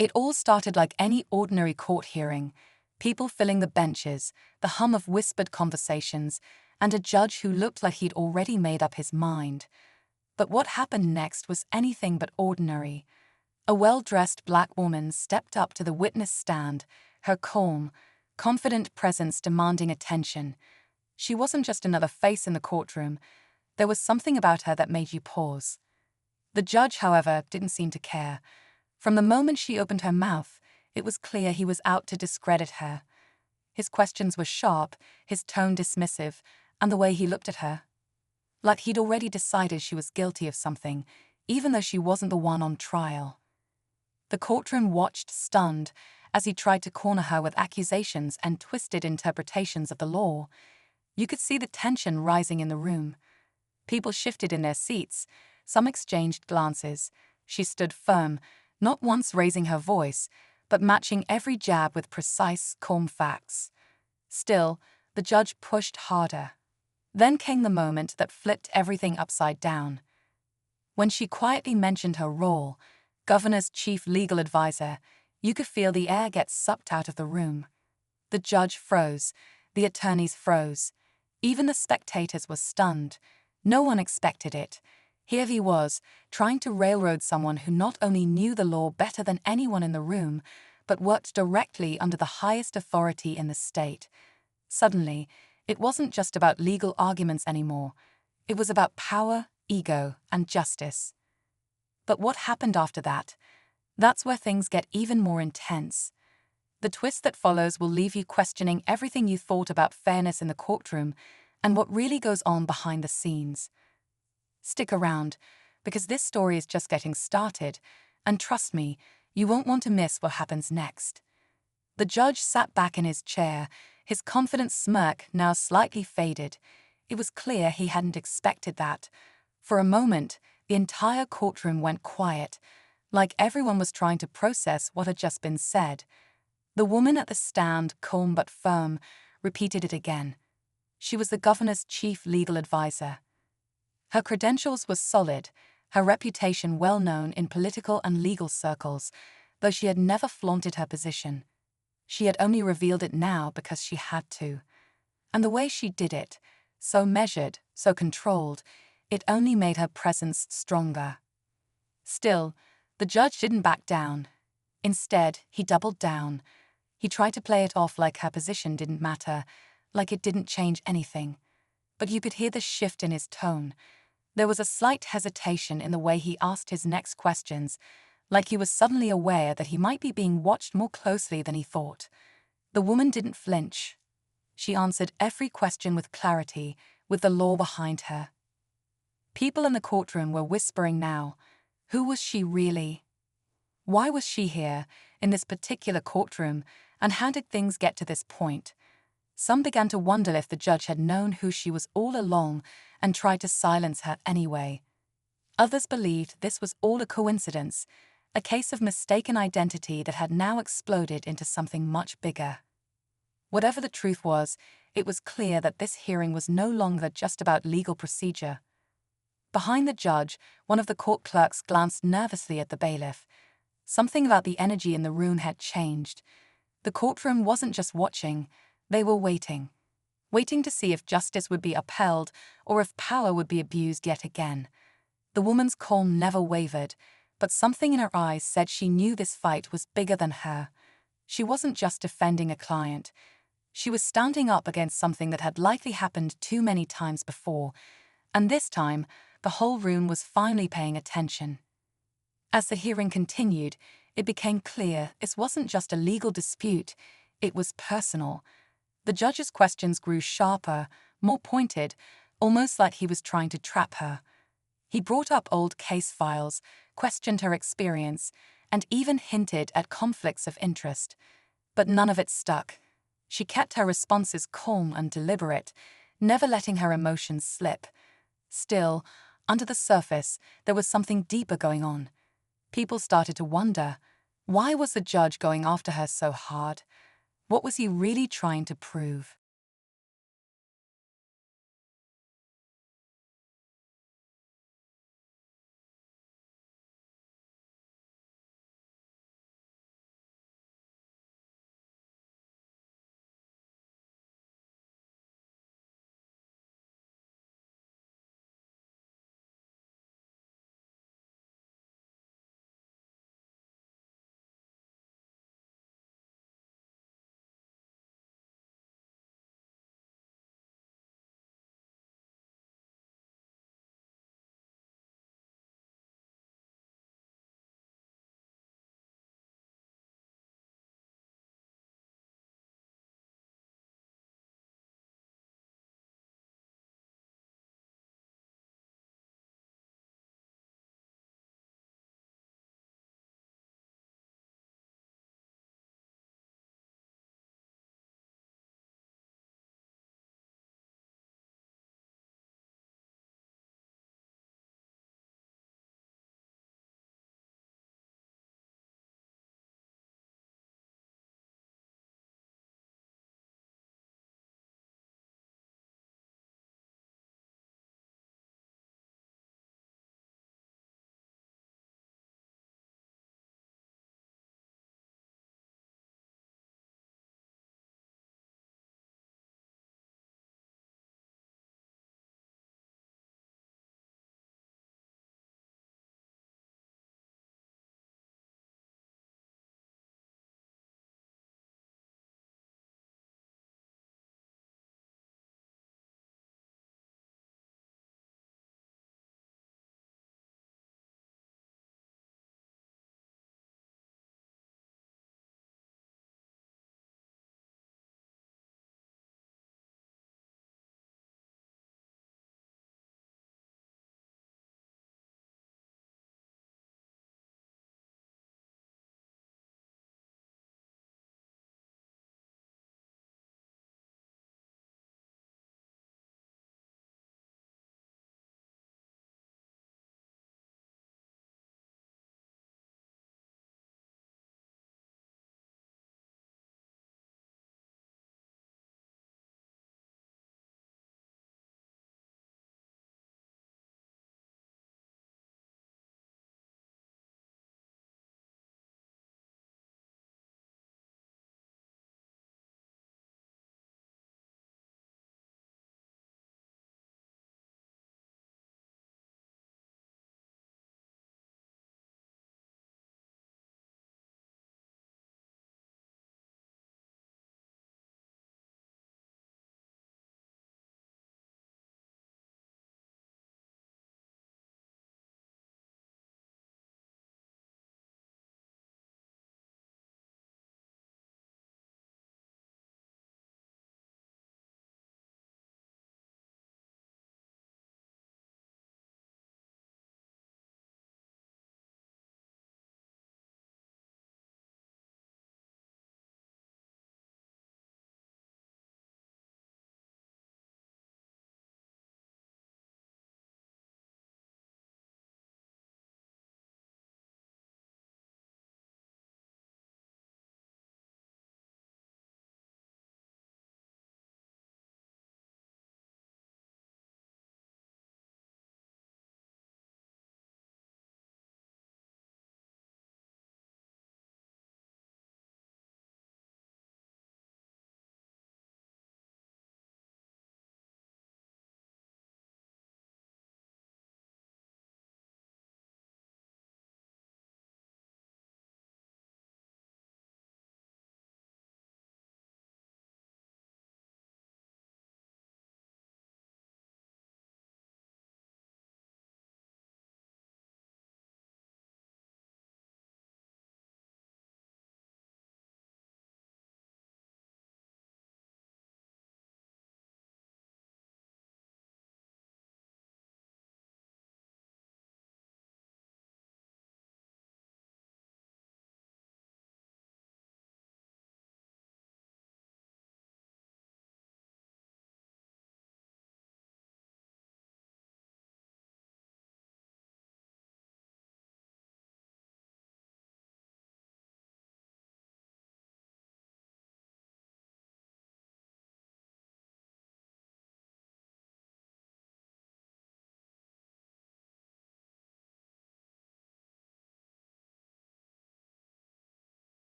It all started like any ordinary court hearing, people filling the benches, the hum of whispered conversations, and a judge who looked like he'd already made up his mind. But what happened next was anything but ordinary. A well-dressed black woman stepped up to the witness stand, her calm, confident presence demanding attention. She wasn't just another face in the courtroom. There was something about her that made you pause. The judge, however, didn't seem to care. From the moment she opened her mouth, it was clear he was out to discredit her. His questions were sharp, his tone dismissive, and the way he looked at her. Like he'd already decided she was guilty of something, even though she wasn't the one on trial. The courtroom watched, stunned, as he tried to corner her with accusations and twisted interpretations of the law. You could see the tension rising in the room. People shifted in their seats, some exchanged glances. She stood firm, not once raising her voice, but matching every jab with precise, calm facts. Still, the judge pushed harder. Then came the moment that flipped everything upside down. When she quietly mentioned her role, governor's chief legal advisor, you could feel the air get sucked out of the room. The judge froze, the attorneys froze. Even the spectators were stunned. No one expected it. Here he was, trying to railroad someone who not only knew the law better than anyone in the room, but worked directly under the highest authority in the state. Suddenly, it wasn't just about legal arguments anymore. It was about power, ego, and justice. But what happened after that? That's where things get even more intense. The twist that follows will leave you questioning everything you thought about fairness in the courtroom and what really goes on behind the scenes. Stick around, because this story is just getting started, and trust me, you won't want to miss what happens next. The judge sat back in his chair, his confident smirk now slightly faded. It was clear he hadn't expected that. For a moment, the entire courtroom went quiet, like everyone was trying to process what had just been said. The woman at the stand, calm but firm, repeated it again. She was the governor's chief legal advisor. Her credentials were solid, her reputation well known in political and legal circles, though she had never flaunted her position. She had only revealed it now because she had to. And the way she did it, so measured, so controlled, it only made her presence stronger. Still, the judge didn't back down. Instead, he doubled down. He tried to play it off like her position didn't matter, like it didn't change anything. But you could hear the shift in his tone. There was a slight hesitation in the way he asked his next questions, like he was suddenly aware that he might be being watched more closely than he thought. The woman didn't flinch. She answered every question with clarity, with the law behind her. People in the courtroom were whispering now. Who was she really? Why was she here, in this particular courtroom, and how did things get to this point? Some began to wonder if the judge had known who she was all along and tried to silence her anyway. Others believed this was all a coincidence, a case of mistaken identity that had now exploded into something much bigger. Whatever the truth was, it was clear that this hearing was no longer just about legal procedure. Behind the judge, one of the court clerks glanced nervously at the bailiff. Something about the energy in the room had changed. The courtroom wasn't just watching, they were waiting. Waiting to see if justice would be upheld or if power would be abused yet again. The woman's calm never wavered, but something in her eyes said she knew this fight was bigger than her. She wasn't just defending a client. She was standing up against something that had likely happened too many times before, and this time, the whole room was finally paying attention. As the hearing continued, it became clear this wasn't just a legal dispute, it was personal. The judge's questions grew sharper, more pointed, almost like he was trying to trap her. He brought up old case files, questioned her experience, and even hinted at conflicts of interest. But none of it stuck. She kept her responses calm and deliberate, never letting her emotions slip. Still, under the surface, there was something deeper going on. People started to wonder, why was the judge going after her so hard? What was he really trying to prove?